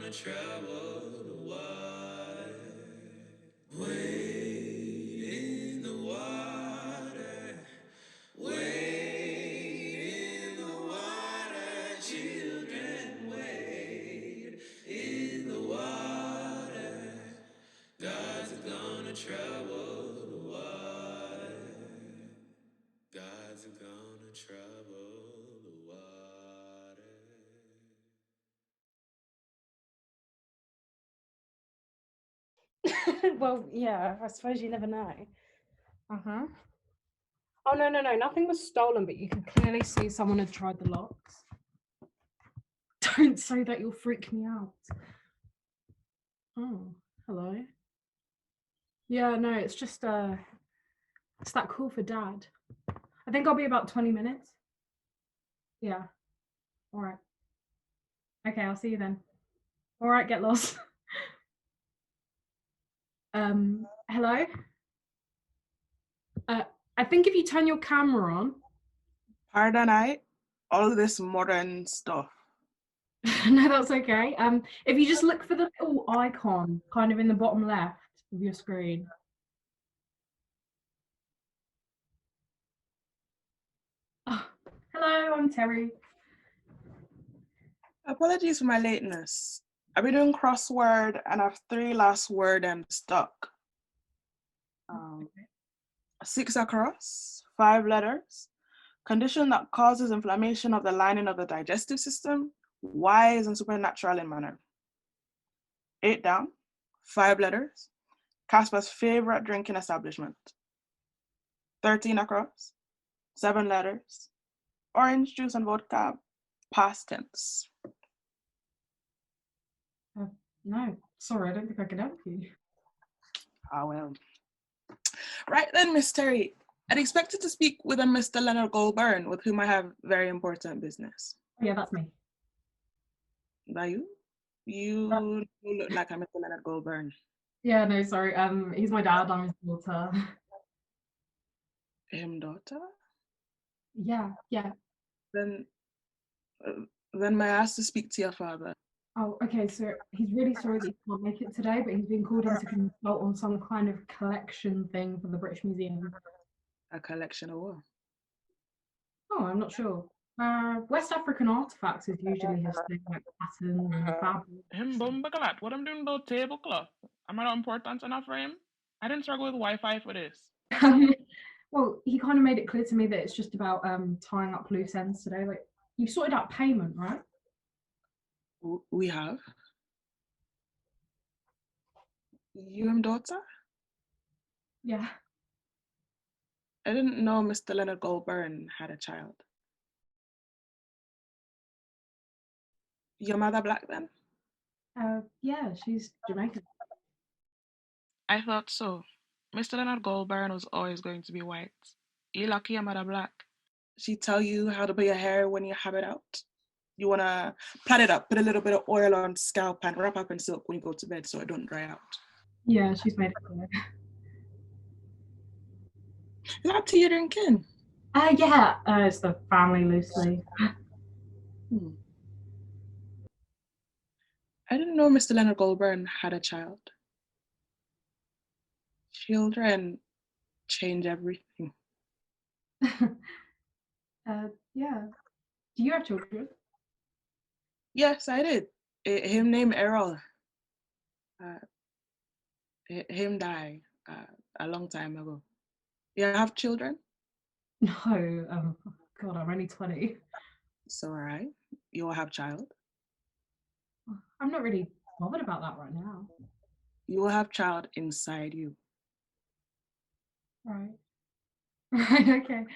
gonna travel the water. Wade in the water. Wade in the water. Children, wade in the water. God's gonna travel the water. God's gonna travel the water. Well, yeah, I suppose you never know. Uh-huh. Oh, no, nothing was stolen, but you could clearly see someone had tried the locks. Don't say that, you'll freak me out. Oh, hello. Yeah, no, it's just, it's that call for Dad. I think I'll be about 20 minutes. Yeah. All right. Okay, I'll see you then. All right, get lost. Hello? I think if you turn your camera on. Pardon, all this modern stuff. No, that's okay. If you just look for the little icon kind of in the bottom left of your screen. Oh, hello, I'm Terri. Apologies for my lateness. I've been doing crossword and I have 3 last word stuck. 6 across, 5 letters. Condition that causes inflammation of the lining of the digestive system, wise and supernatural in manner. 8 down, 5 letters. Casper's favorite drinking establishment. 13 across, 7 letters. Orange juice and vodka, past tense. No, sorry, I don't think I can help you. Ah, well. Right then, Miss Terri. I'd expected to speak with a Mr. Leonard Goldburn, with whom I have very important business. Yeah, that's me. That you? You look like a Mr. Leonard Goldburn. Yeah, no, sorry. He's my dad. I'm his daughter. Him daughter? Yeah. Then may I ask to speak to your father? Oh, okay. So he's really sorry that he can't make it today, but he's been called in to consult on some kind of collection thing for the British Museum. A collection of what? Oh, I'm not sure. West African artifacts is usually his thing, like patterns and fabric. Him bumbacalat. What I'm doing about tablecloth? Am I not important enough for him? I didn't struggle with Wi-Fi for this. Well, he kind of made it clear to me that it's just about tying up loose ends today. Like, you sorted out payment, right? We have. You and daughter? Yeah. I didn't know Mr. Leonard Goldburn had a child. Your mother black then? Yeah, she's Jamaican. I thought so. Mr. Leonard Goldburn was always going to be white. You lucky your mother black. She tell you how to put your hair when you have it out? You wanna plait it up, put a little bit of oil on scalp and wrap up in silk when you go to bed so it don't dry out. Yeah, she's made it clear. Is that tea you're drinking? Yeah, it's the family loosely. I didn't know Mr. Leonard Goldburn had a child. Children change everything. Yeah. Do you have children? Yes, I did. Him named Errol. Him died a long time ago. You have children? No. God, I'm only 20. It's all right. You will have child. I'm not really bothered about that right now. You will have child inside you. Right. Right, okay.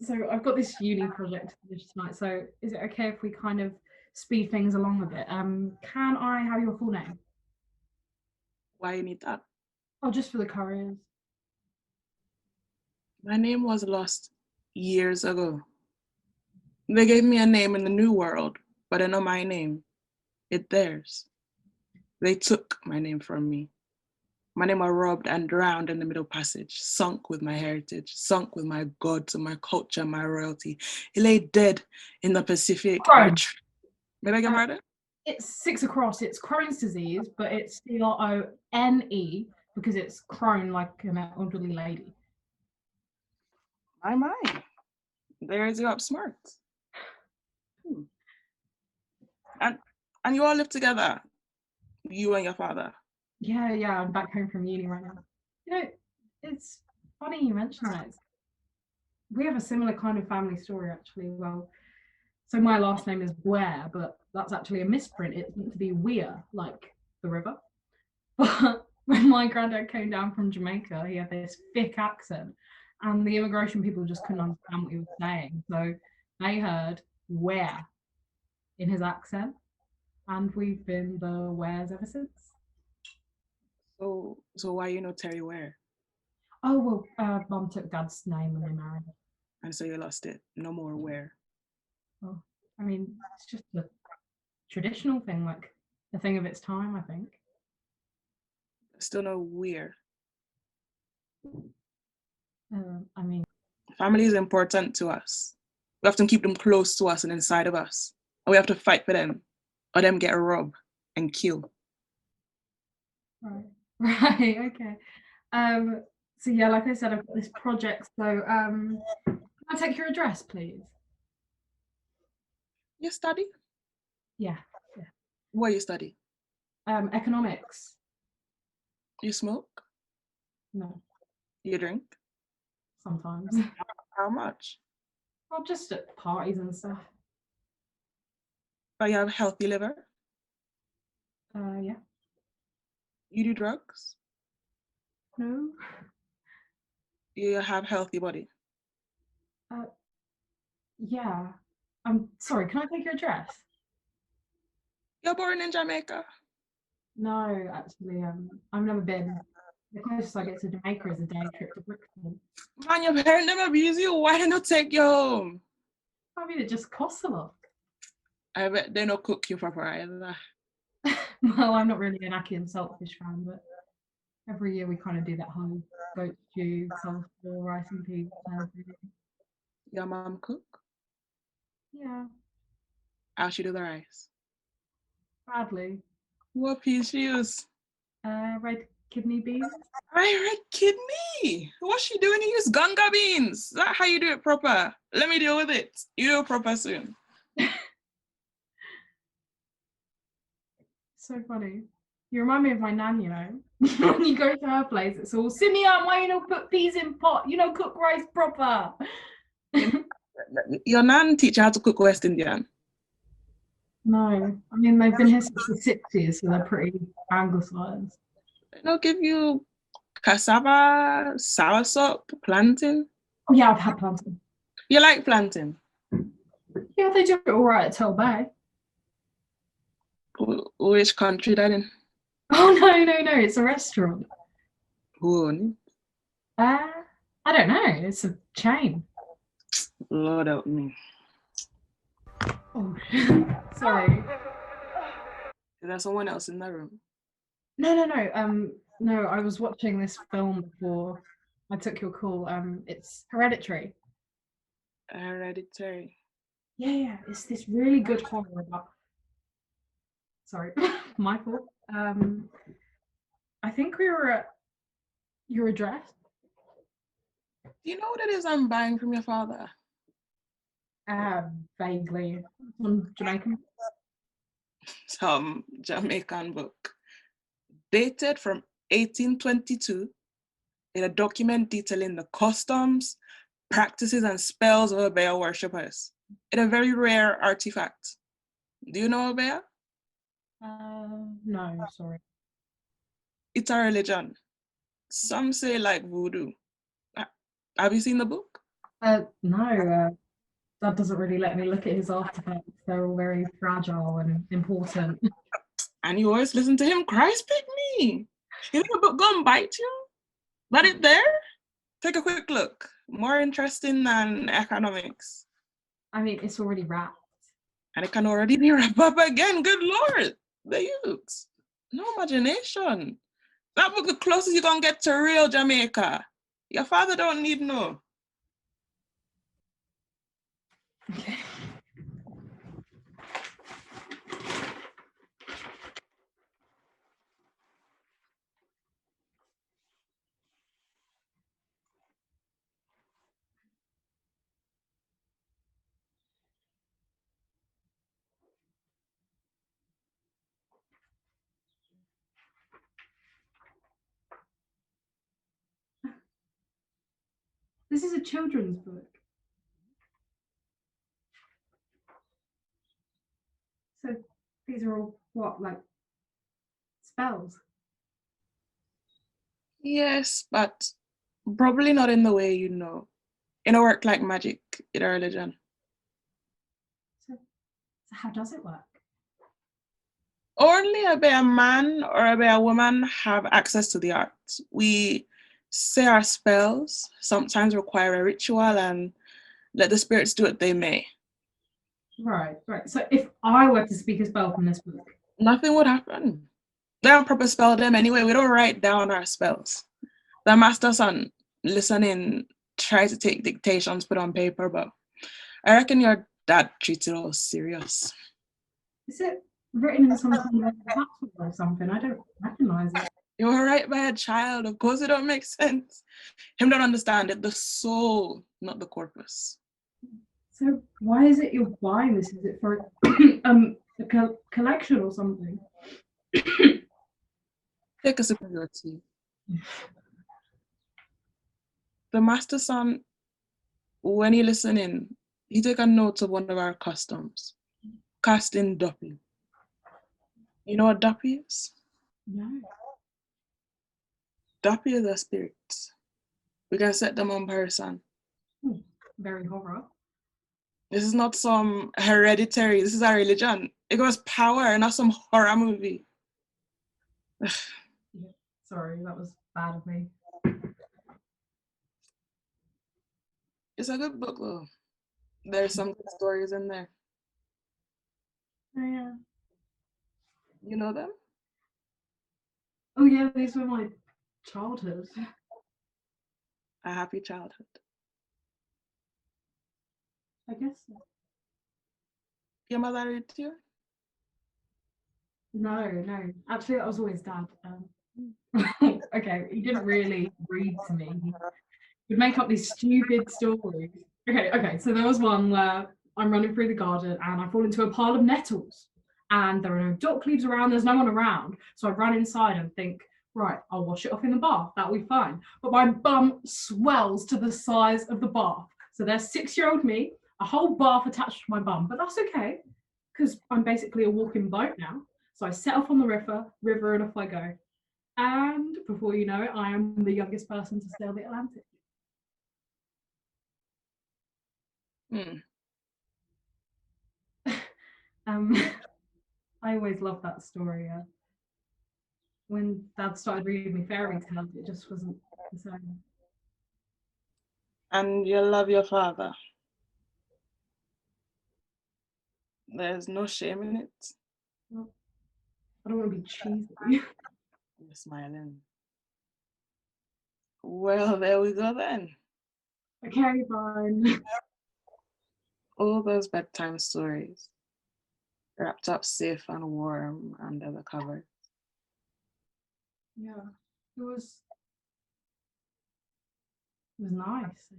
So I've got this uni project to finish tonight, so is it okay if we kind of speed things along a bit? Can I have your full name? Why you need that? Oh, just for the couriers. My name was lost years ago. They gave me a name in the New World, but I know my name. It's theirs. They took my name from me. My name was robbed and drowned in the Middle Passage, sunk with my heritage, sunk with my gods and my culture and my royalty. He lay dead in the Pacific. Right. Maybe I get murdered? It's 6 across. It's Crohn's disease, but it's Crone because it's crone like an elderly lady. My. There's your up smart. And you all live together, you and your father. Yeah, I'm back home from uni right now. You know, it's funny you mention that. We have a similar kind of family story, actually. Well, so my last name is Ware, but that's actually a misprint. It's meant to be Weir, like the river. But when my granddad came down from Jamaica, he had this thick accent, and the immigration people just couldn't understand what he was saying. So they heard Ware in his accent, and we've been the Wares ever since. So why you know Terri Ware? Oh, well, Mum took Dad's name when they married. And so you lost it. No more Ware. Well, I mean, it's just a traditional thing, like a thing of its time, I think. Still no Weir. I mean, family is important to us. We have to keep them close to us and inside of us. And we have to fight for them, or them get robbed and killed. Right, okay. So yeah, like I said, I've got this project. So can I take your address, please? You study? Yeah. What you study? Economics. You smoke? No, You drink? sometimes. How much? Well, just at parties and stuff. But you have healthy liver? Yeah. You do drugs? No. You have healthy body? Yeah. I'm sorry, can I take your address? You're born in Jamaica? No, actually, I've never been. The closest I get to Jamaica is a day trip to Brixton. Man, your parents never abuse you. Why don't you take you home? I mean, it just costs a lot. I bet they don't cook you proper either. Well, I'm not really an Aki and saltfish fan, but every year we kind of do that whole goat stew, coleslaw, rice and peas. Your mom cook? Yeah, How she do the rice? badly. What peas she use? Red kidney beans. I red kidney. What's she doing? You use ganga beans. Is that how you do it proper? Let me deal with it. You do it proper soon. So funny. You remind me of my nan, you know. When you go to her place, it's all, Simeon, why you don't put peas in pot? You don't cook rice proper. Your nan teach you how to cook West Indian? No, I mean, they've been here since the 60s, so they're pretty anglicized. They don't give you cassava, soursop, plantain? Oh, yeah, I've had plantain. You like plantain? Yeah, they do it all right at Tell Bay. Which country that in? Oh, no, it's a restaurant. Who own it? I don't know, it's a chain. Lord help me. Oh, sorry. Is there someone else in the room? No, I was watching this film before I took your call. It's Hereditary. Hereditary. Yeah, it's this really good horror about. Sorry, Michael. I think we were at your address. Do you know what it is I'm buying from your father? Vaguely. Some Jamaican. Some Jamaican book. Dated from 1822, in a document detailing the customs, practices, and spells of Obeah worshippers. It's a very rare artifact. Do you know Obeah? No, sorry. It's a religion. Some say like voodoo. Have you seen the book? No. Dad doesn't really let me look at his artifacts. They're all very fragile and important. And you always listen to him. Christ pick me. You think the book gonna bite you? But it there? Take a quick look. More interesting than economics. I mean, it's already wrapped. And it can already be wrapped up again. Good Lord. The youths. No imagination. That book the closest you're gonna get to real Jamaica. Your father don't need no. Okay. This is a children's book. So these are all what, like spells? Yes, but probably not in the way you know. In a work like magic, in a religion. So how does it work? Only a man or a woman have access to the art. We say our spells, sometimes require a ritual, and let the spirits do what they may. Right. So if I were to speak a spell from this book, Nothing would happen. They don't proper spell them anyway. We don't write down our spells. The master son listening, try to take dictations, put on paper, but I reckon your dad treats it all serious. is it written in some kind of patois or something? I don't recognize it. You were right by a child. Of course it don't make sense. Him don't understand it. The soul, not the corpus. So why is it you're buying this? Is it for a collection or something? Take a sip of your tea. The master son, when he listening, he take a note of one of our customs. Casting duppy. You know what duppy is? No. Duppy is a spirit. We can set them on person. Very horror. This is not some hereditary. This is our religion. It goes power, not some horror movie. Yeah. Sorry, that was bad of me. It's a good book though. There's some good stories in there. Oh yeah. You know them? Oh yeah, these were my childhood. A happy childhood. I guess so. Your mother read to you? No. Actually, that was always Dad. Okay, he didn't really read to me. He'd make up these stupid stories. Okay, so there was one where I'm running through the garden and I fall into a pile of nettles. And there are no dock leaves around, there's no one around. So I run inside and think, right, I'll wash it off in the bath, that'll be fine. But my bum swells to the size of the bath. So there's 6-year-old me, a whole bath attached to my bum, but that's okay, because I'm basically a walking boat now. So I set off on the river and off I go. And before you know it, I am the youngest person to sail the Atlantic. I always loved that story. When Dad started reading me fairy tales, it just wasn't the same. And you love your father. There's no shame in it. Well, I don't want to be cheesy. You're smiling. Well, there we go then. Okay, fine. All those bedtime stories, wrapped up safe and warm under the covers. Yeah, it was nice.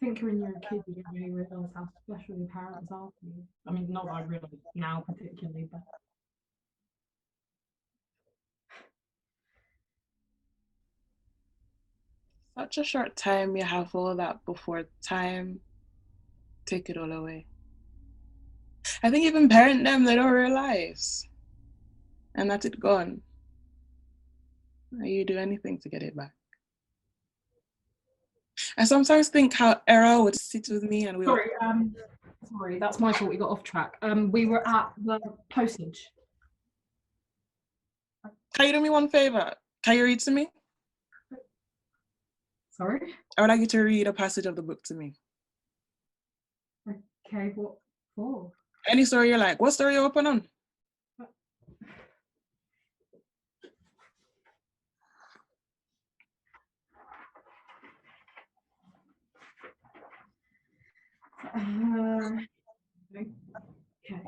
I think when you're a kid, you don't really realise how special your parents are to you. I mean, not that I really now particularly, but Such a short time you have all that before time take it all away. I think even parent them, they don't realize. And that's it gone. You do anything to get it back. I sometimes think how Era would sit with me and we sorry, that's my fault. We got off track. We were at the postage. Can you do me one favor? Can you read to me? Sorry? I would like you to read a passage of the book to me. Okay, what for? Any story you like. What story you open on? Okay.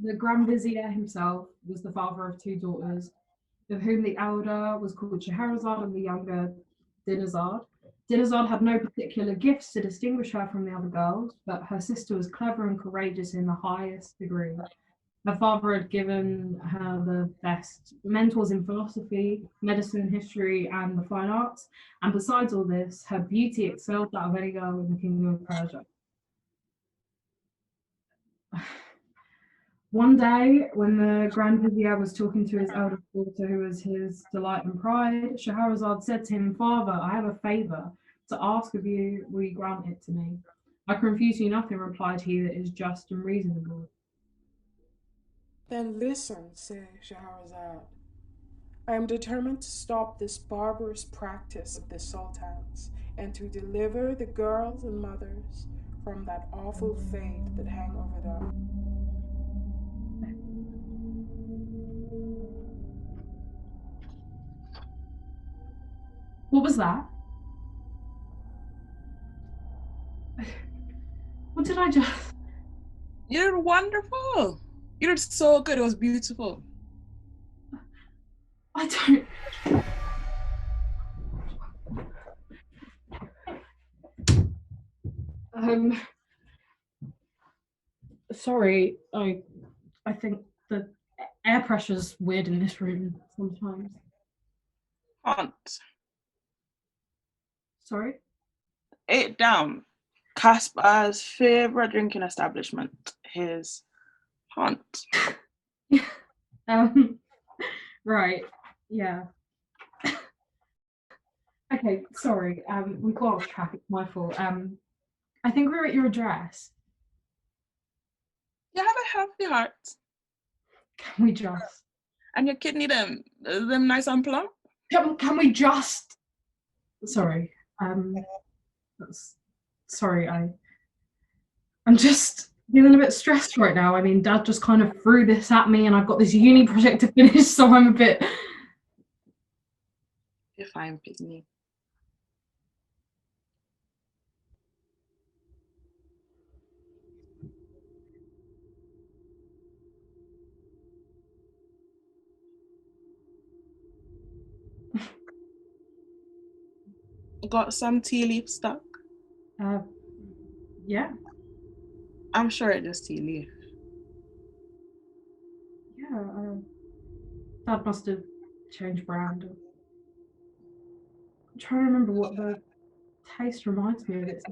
The Grand Vizier himself was the father of 2 daughters, of whom the elder was called Scheherazade and the younger Dinazad. Dinazad had no particular gifts to distinguish her from the other girls, but her sister was clever and courageous in the highest degree. Her father had given her the best mentors in philosophy, medicine, history, and the fine arts. And besides all this, her beauty excelled that of any girl in the Kingdom of Persia. One day, when the Grand Vizier was talking to his eldest daughter, who was his delight and pride, Scheherazade said to him, "Father, I have a favour to ask of you. Will you grant it to me?" "I can refuse you nothing," replied he, "that is just and reasonable." Then listen, said Scheherazade. I am determined to stop this barbarous practice of the sultans and to deliver the girls and mothers from that awful fate that hang over them. What was that? What did I just... You did wonderful. You did so good. It was beautiful. I don't... Sorry, I think the air pressure's weird in this room sometimes. Hunt. Sorry? 8 down. Caspar's favourite drinking establishment. His Hunt. Right, yeah. Okay, sorry, we got off track, it's my fault. I think we're at your address. You have a healthy heart. Can we just... And your kidney them nice and plump? Can we just... Sorry, sorry, I'm just feeling a bit stressed right now. I mean, Dad just kind of threw this at me and I've got this uni project to finish, so I'm a bit... You're fine, pygmy. Got some tea leaf stuck? Yeah. I'm sure it's just tea leaf. Yeah, Dad must have changed brand. I'm trying to remember what the taste reminds me of. It's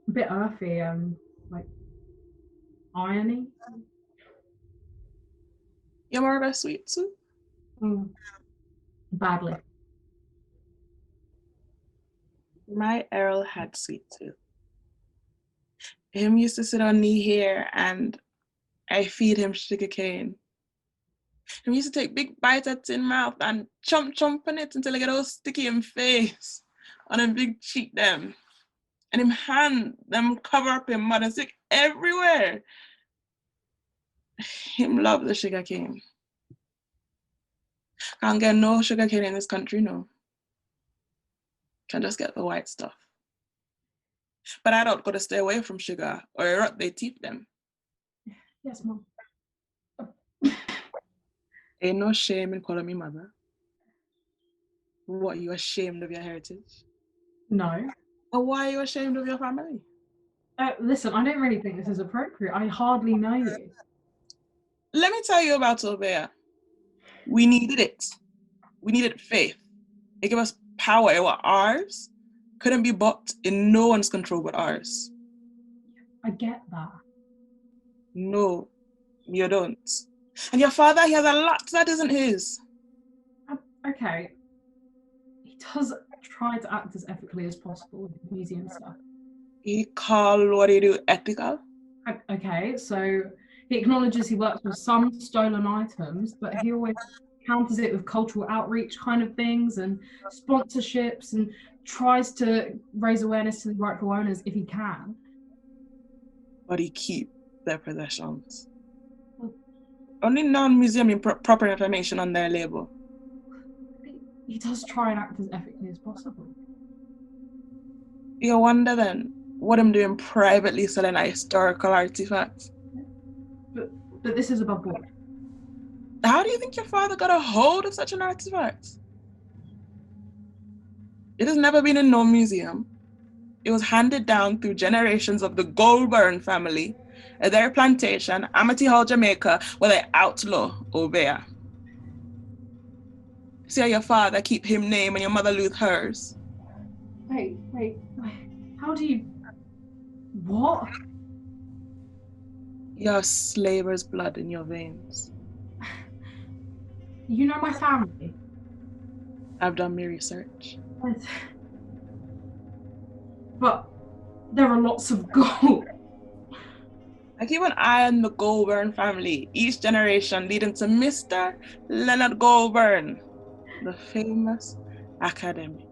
a bit earthy, like irony. You're more of a sweet soup? Badly. My Earl had sweet tooth. Him used to sit on me here and I feed him sugar cane. Him used to take big bites at in mouth and chomp on it until I get all sticky in face on him big cheek them. And him hand them cover up him mud and stick everywhere. Him love the sugar cane. Can't get no sugar cane in this country, no. Can just get the white stuff. But I don't gotta stay away from sugar or I rot they teeth them. Yes, Mom. Ain't no shame in calling me mother. What, you ashamed of your heritage? No. Or why are you ashamed of your family? Listen, I don't really think this is appropriate. I hardly know you. Let me tell you about Obeah. We needed it. We needed faith. It gave us power. It was ours. Couldn't be bought in no one's control but ours. I get that. No, you don't. And your father, he has a lot that isn't his. Okay. He does try to act as ethically as possible with the museum stuff. He called what he do ethical? Okay, so he acknowledges he works with some stolen items, but he always counters it with cultural outreach kind of things and sponsorships and tries to raise awareness to the rightful owners if he can. But he keep their possessions. Only non-museum in proper information on their label. He does try and act as ethically as possible. You wonder then what I'm doing privately selling a historical artifact. But this is above board. How do you think your father got a hold of such an artifact? It has never been in no museum. It was handed down through generations of the Goldburn family At their plantation, Amity Hall, Jamaica, where they outlaw Obeah. See how your father keep him name and your mother lose hers. Wait. How do you... What? Your slaver's blood in your veins. You know my family? I've done my research. But there are lots of gold. I keep an eye on the Goulburn family, each generation leading to Mr. Leonard Goulburn, the famous academic.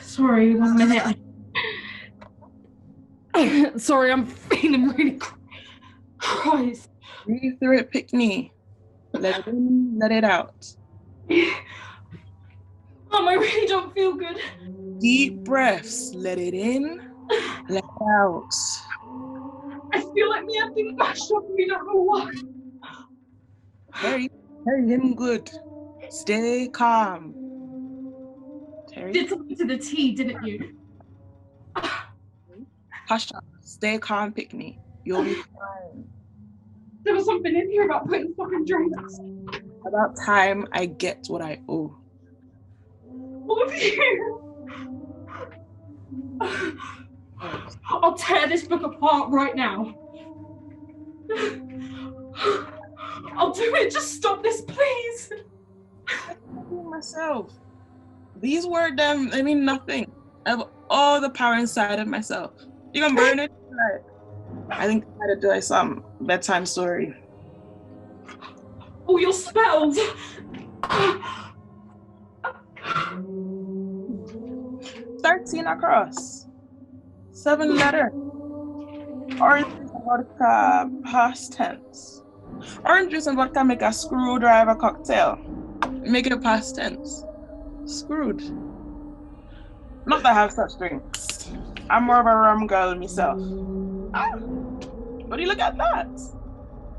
Sorry, 1 minute. Sorry, I'm feeling really Christ. Breathe through it, Pickney. Let it in, let it out. Mom, I really don't feel good. Deep breaths. Let it in, let it out. I feel like me, I've been mashed up and we don't know why. Terri him good. Stay calm. Terri, Did something to the tea, didn't you? hush up. Stay calm, Pickney. You'll be fine. There was something in here about putting fucking drinks. About time I get what I owe. All of you. I'll tear this book apart right now. I'll do it. Just stop this, please. I'm myself. These were them. I mean nothing. I have all the power inside of myself. You gonna burn it? Right. I think I had to do like some bedtime story. Oh, your spells. 13 across. 7 letters. Orange juice and vodka past tense. Orange juice and vodka make a screwdriver cocktail. Make it past tense. Screwed. Not that I have such drinks. I'm more of a rum girl myself. Ah, but you look at that.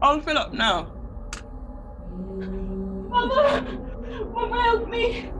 All fill up now. Mother, help me.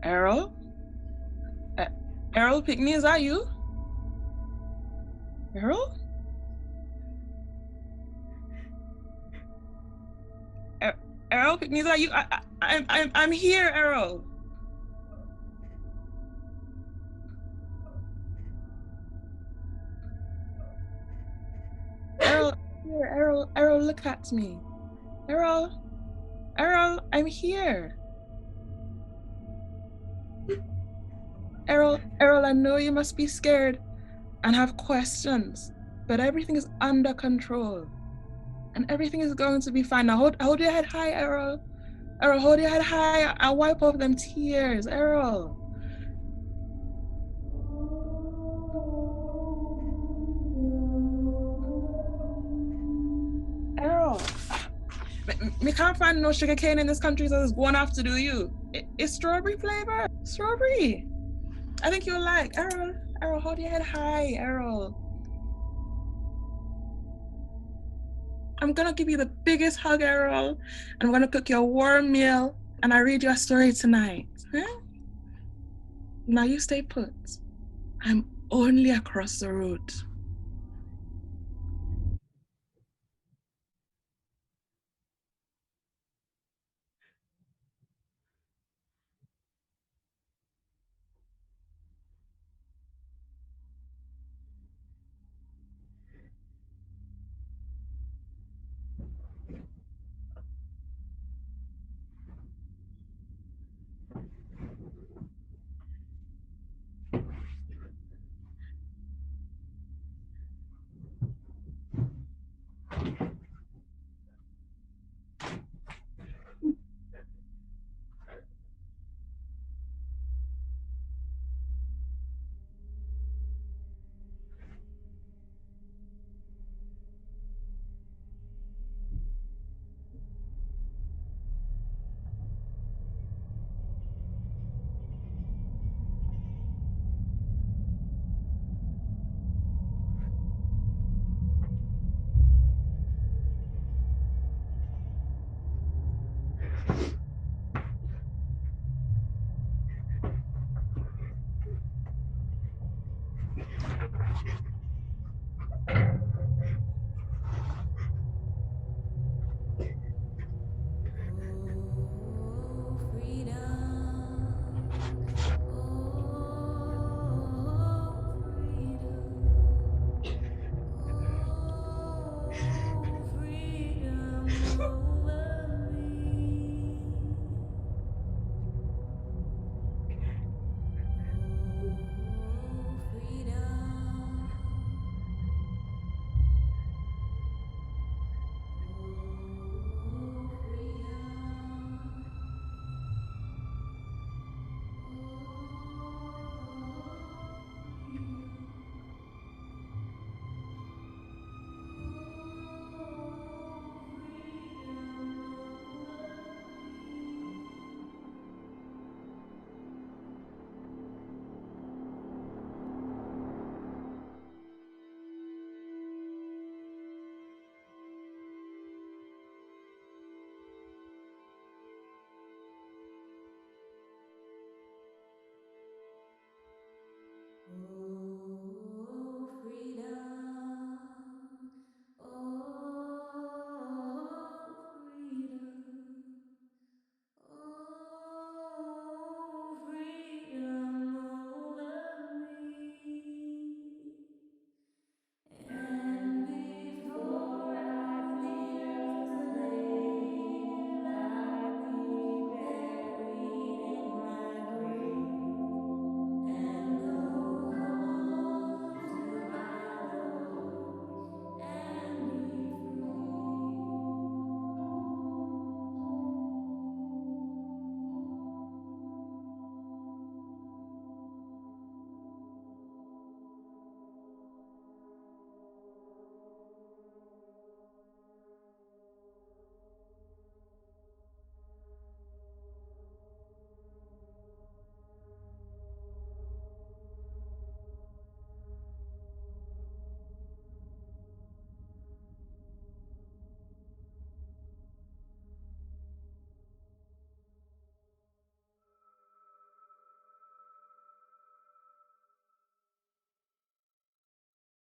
Errol? Errol Pickney, is that you? Errol? Errol Pickney, is that you? I'm here, Errol. Errol, look at me. Errol, I'm here. Errol, I know you must be scared and have questions, but everything is under control. And everything is going to be fine. Now hold your head high, Errol. Errol, hold your head high. I'll wipe off them tears, Errol. Me can't find no sugar cane in this country, so it's going to have to do you. It's strawberry flavor. Strawberry. I think you'll like. Errol, hold your head high, Errol. I'm going to give you the biggest hug, Errol. I'm going to cook you a warm meal, and I read you a story tonight. Huh? Now you stay put. I'm only across the road.